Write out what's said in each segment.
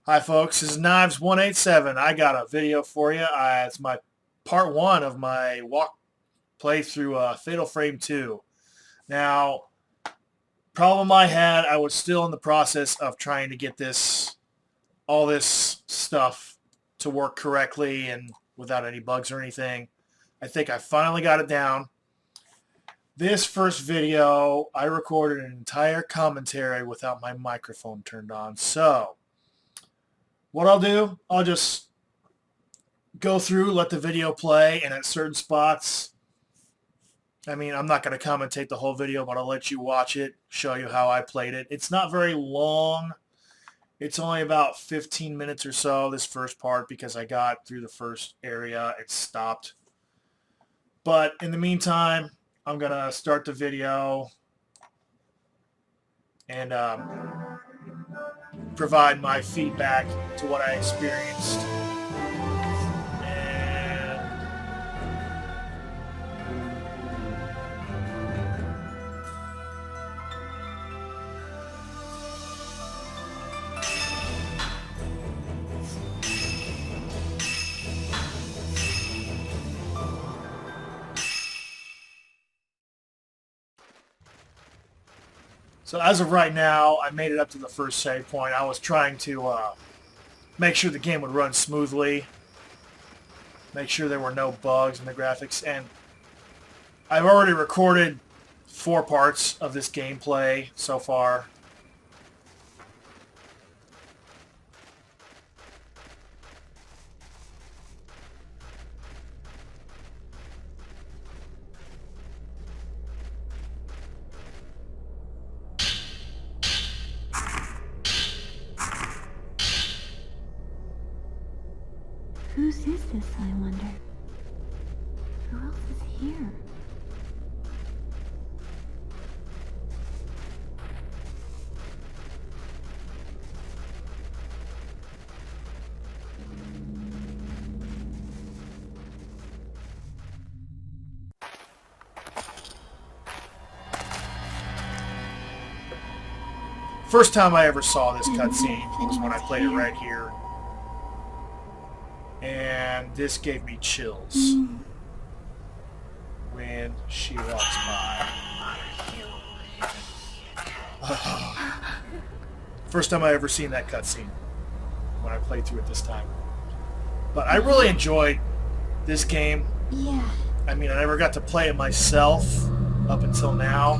Hi folks, this is Knives187. I got a video for you. It's my part one of my walk playthrough Fatal Frame 2. Now, problem I had, I was still in the process of trying to get all this stuff to work correctly and without any bugs or anything. I think I finally got it down. This first video, I recorded an entire commentary without my microphone turned on. So, what I'll do, I'll just go through, let the video play, and at certain spots, I'm not going to commentate the whole video, but I'll let you watch it, show you how I played it. It's not very long. It's only about 15 minutes or so, this first part, because I got through the first area. It stopped. But in the meantime, I'm going to start the video and provide my feedback to what I experienced. So as of right now, I made it up to the first save point. I was trying to make sure the game would run smoothly, make sure there were no bugs in the graphics, and I've already recorded 4 parts of this gameplay so far. Whose is this, I wonder? Who else is here? First time I ever saw this cutscene was when I played it right here. And this gave me chills when she walks by. First time I ever seen that cutscene when I played through it this time. But I really enjoyed this game. Yeah. I never got to play it myself up until now.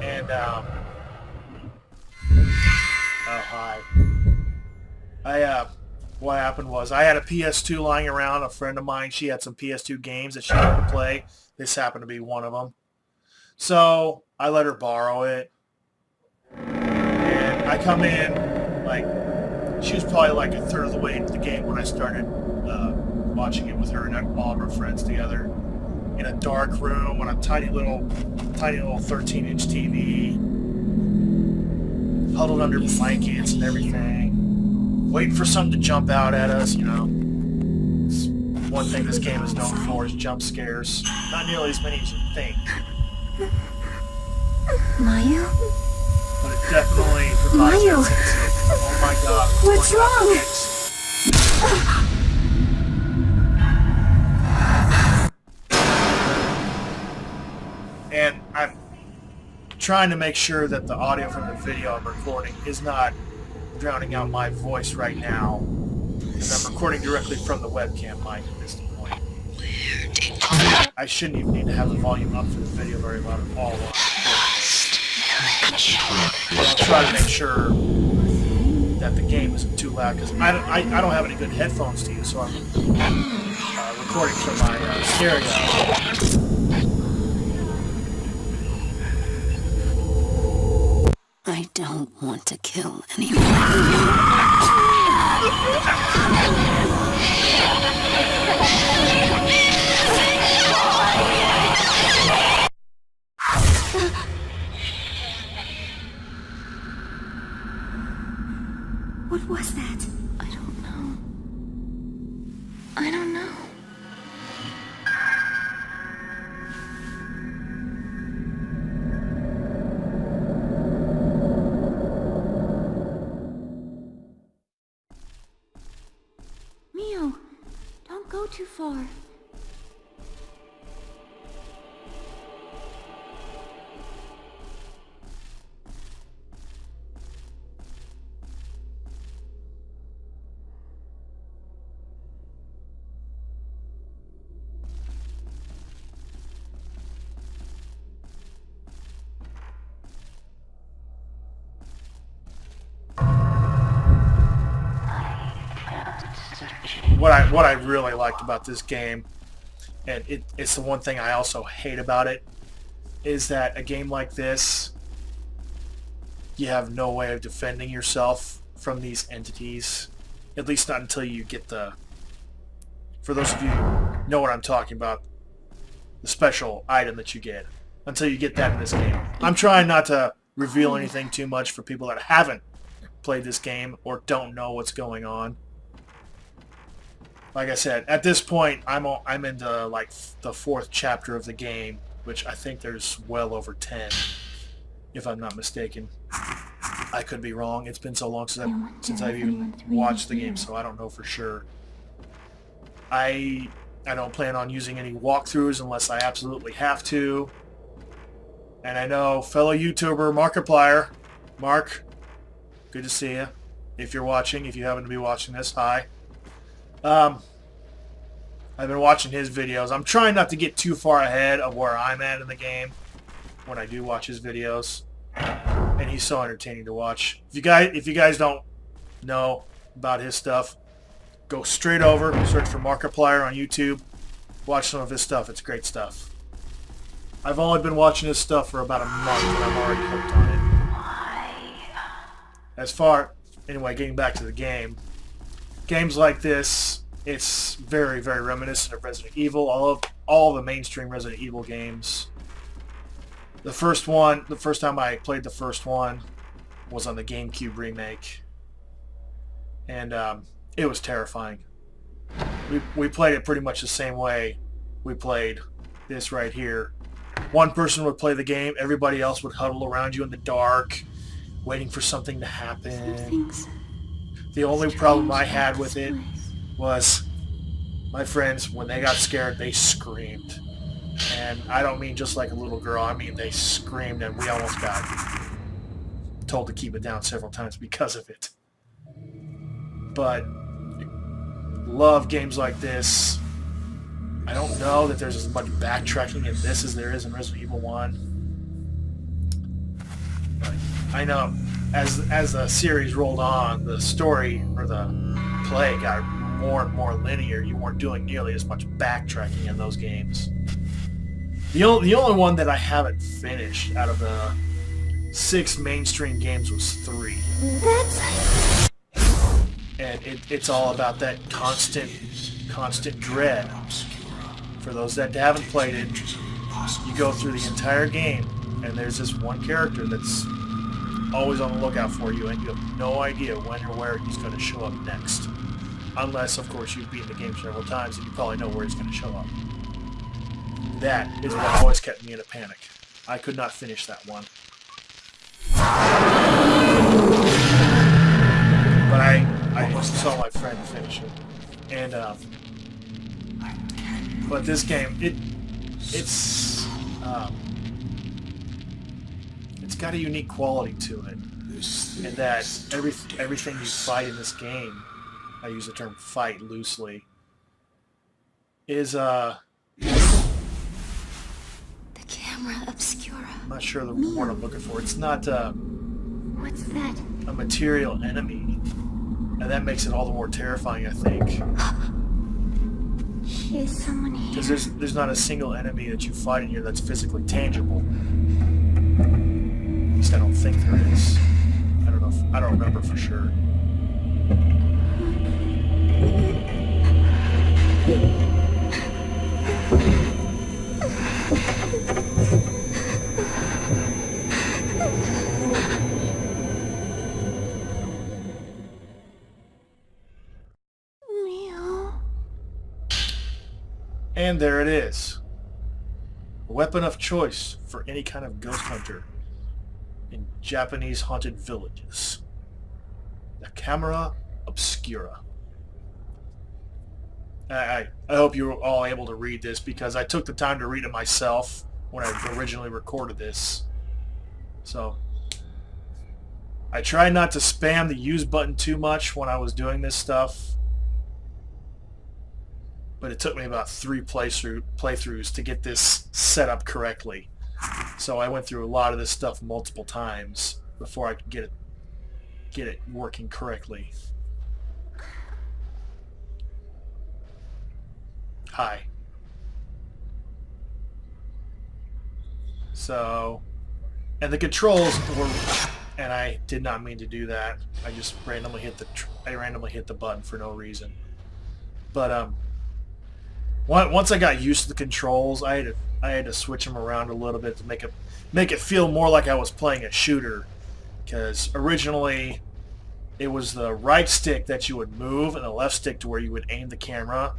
And, oh, hi. What happened was I had a PS2 lying around. A friend of mine, she had some PS2 games that she wanted to play. This happened to be one of them. So I let her borrow it. And I come in, she was probably like a third of the way into the game when I started watching it with her and all of her friends together in a dark room on a tiny little 13-inch TV, huddled under blankets and everything. Waiting for something to jump out at us, It's one thing this game is known for is jump scares. Not nearly as many as you think. Mayu? But it definitely provides Mayu! Oh my god. What's wrong? And I'm trying to make sure that the audio from the video I'm recording is not drowning out my voice right now, because I'm recording directly from the webcam mic at this point. I shouldn't even need to have the volume up for the video very loud at all. I'll try to make sure that the game isn't too loud, because I don't have any good headphones to use, so I'm recording from my stereo. I don't want to kill anyone. What was that? I don't know. I don't know. too far. What I really liked about this game, and it's the one thing I also hate about it, is that a game like this, you have no way of defending yourself from these entities. At least not until you get the... For those of you who know what I'm talking about, the special item that you get. Until you get that in this game. I'm trying not to reveal anything too much for people that haven't played this game or don't know what's going on. Like I said, at this point, I'm into like the 4th chapter of the game, which I think there's well over 10, if I'm not mistaken. I could be wrong. It's been so long since I've even watched the game, so I don't know for sure. I don't plan on using any walkthroughs unless I absolutely have to. And I know fellow YouTuber Markiplier, Mark, good to see you. If you're watching, if you happen to be watching this, hi. I've been watching his videos. I'm trying not to get too far ahead of where I'm at in the game when I do watch his videos. And he's so entertaining to watch. If you guys don't know about his stuff, go straight over, search for Markiplier on YouTube, watch some of his stuff. It's great stuff. I've only been watching his stuff for about a month and I'm already hooked on it. Anyway, getting back to the game. Games like this, it's very, very reminiscent of Resident Evil. All of the mainstream Resident Evil games. The first time I played the first one was on the GameCube remake. And it was terrifying. We played it pretty much the same way we played this right here. One person would play the game, everybody else would huddle around you in the dark, waiting for something to happen. The only problem I had with it was my friends, when they got scared, they screamed. And I don't mean just like a little girl, I mean they screamed and we almost got told to keep it down several times because of it. But love games like this. I don't know that there's as much backtracking in this as there is in Resident Evil 1. But I know as the series rolled on, the story or the play got more and more linear. You weren't doing nearly as much backtracking in those games. The only one that I haven't finished out of the 6 mainstream games was 3. And it's all about that constant dread. For those that haven't played it, you go through the entire game, and there's this one character that's always on the lookout for you, and you have no idea when or where he's going to show up next. Unless, of course, you've beaten the game several times, and you probably know where he's going to show up. That is what always kept me in a panic. I could not finish that one. But I saw my friend finish it. And, but this game, it's got a unique quality to it. And that everything you fight in this game, I use the term fight loosely, is, The camera obscura. I'm not sure the word I'm looking for. It's not, What's that? a material enemy. And that makes it all the more terrifying, I think. Is someone here? Because there's not a single enemy that you fight in here that's physically tangible. At least I don't think there is. I don't remember for sure. And there it is. A weapon of choice for any kind of ghost hunter in Japanese haunted villages. The camera obscura. I hope you were all able to read this because I took the time to read it myself when I originally recorded this. So I tried not to spam the use button too much when I was doing this stuff, but it took me about 3 playthroughs to get this set up correctly. So I went through a lot of this stuff multiple times before I could get it working correctly. Hi. So, and the controls were, and I did not mean to do that. I just randomly hit the button for no reason. But once I got used to the controls, I had to switch them around a little bit to make it feel more like I was playing a shooter. Because originally, it was the right stick that you would move and the left stick to where you would aim the camera,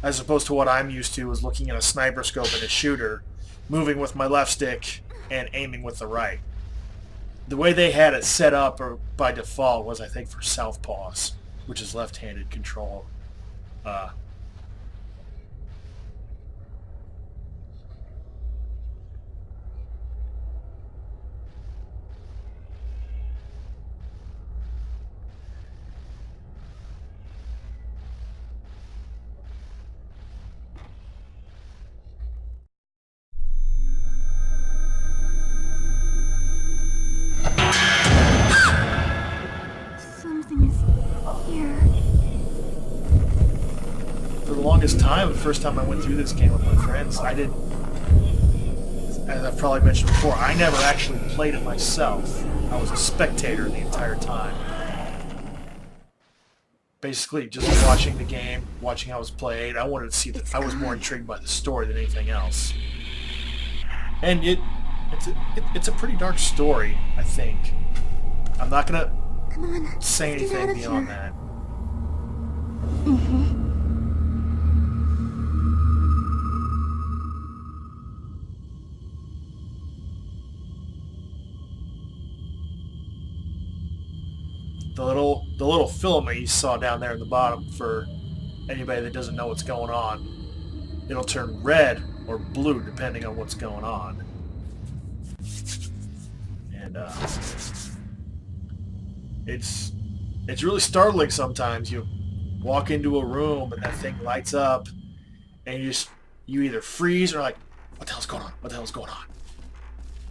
as opposed to what I'm used to is looking at a sniper scope in a shooter, moving with my left stick and aiming with the right. The way they had it set up or by default was, I think, for Southpaws, which is left-handed control. Something is here. For the longest time, the first time I went through this game with my friends, as I've probably mentioned before, I never actually played it myself. I was a spectator the entire time. Basically, just watching the game, watching how it was played. I wanted to see I was more intrigued by the story than anything else. And it's a pretty dark story, I think. I'm not gonna say anything beyond that. The little filament you saw down there in the bottom, for anybody that doesn't know what's going on, it'll turn red or blue depending on what's going on. And it's really startling sometimes. You walk into a room and that thing lights up, and you either freeze or like, what the hell's going on? What the hell's going on?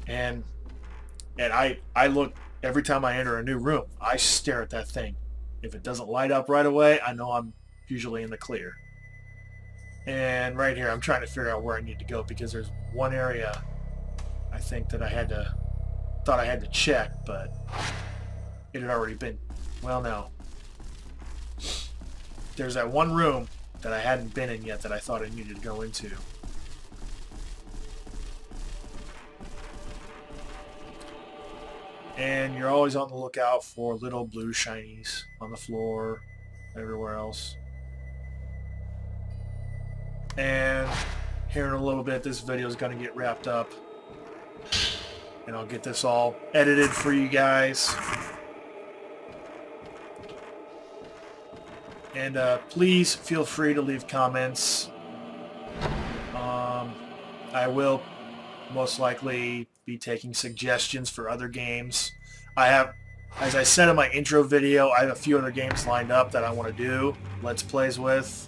And I look every time I enter a new room. I stare at that thing. If it doesn't light up right away, I know I'm usually in the clear. And right here, I'm trying to figure out where I need to go because there's one area I think that thought I had to check, but it had already been. Well, no. There's that one room that I hadn't been in yet that I thought I needed to go into. And you're always on the lookout for little blue shinies on the floor, everywhere else. And here in a little bit, this video is going to get wrapped up. And I'll get this all edited for you guys. And please feel free to leave comments. I will most likely be taking suggestions for other games. I have, as I said in my intro video, I have a few other games lined up that I want to do Let's Plays with.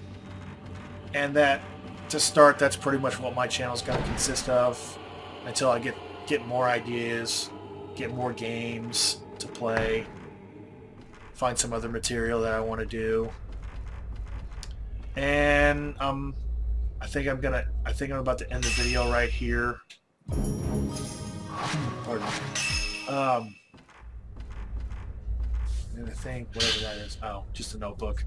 And that, to start, that's pretty much what my channel is going to consist of until I get more ideas, get more games to play, find some other material that I want to do. And I think I'm about to end the video right here. Pardon me. And I think whatever that is. Oh, just a notebook.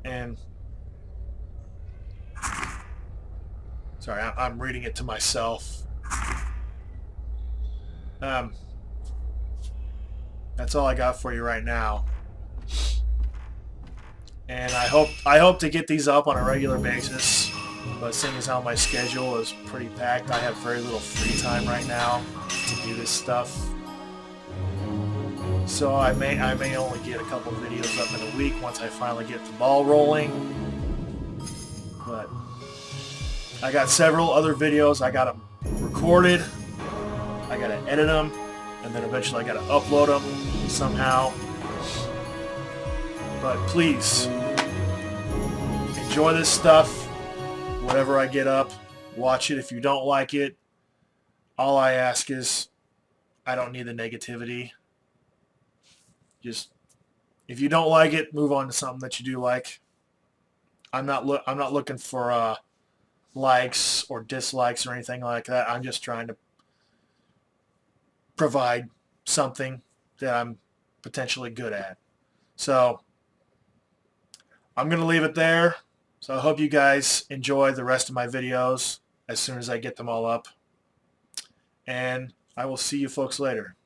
And sorry, I'm reading it to myself. That's all I got for you right now. And I hope to get these up on a regular basis. But seeing as how my schedule is pretty packed, I have very little free time right now to do this stuff. So I may only get a couple videos up in a week once I finally get the ball rolling. But I got several other videos. I got them recorded. I got to edit them, and then eventually I got to upload them somehow. But please enjoy this stuff. Whatever I get up, watch it. If you don't like it, all I ask is I don't need the negativity. Just if you don't like it, move on to something that you do like. I'm not looking for likes or dislikes or anything like that. I'm just trying to provide something that I'm potentially good at. So I'm going to leave it there. So I hope you guys enjoy the rest of my videos as soon as I get them all up. And I will see you folks later.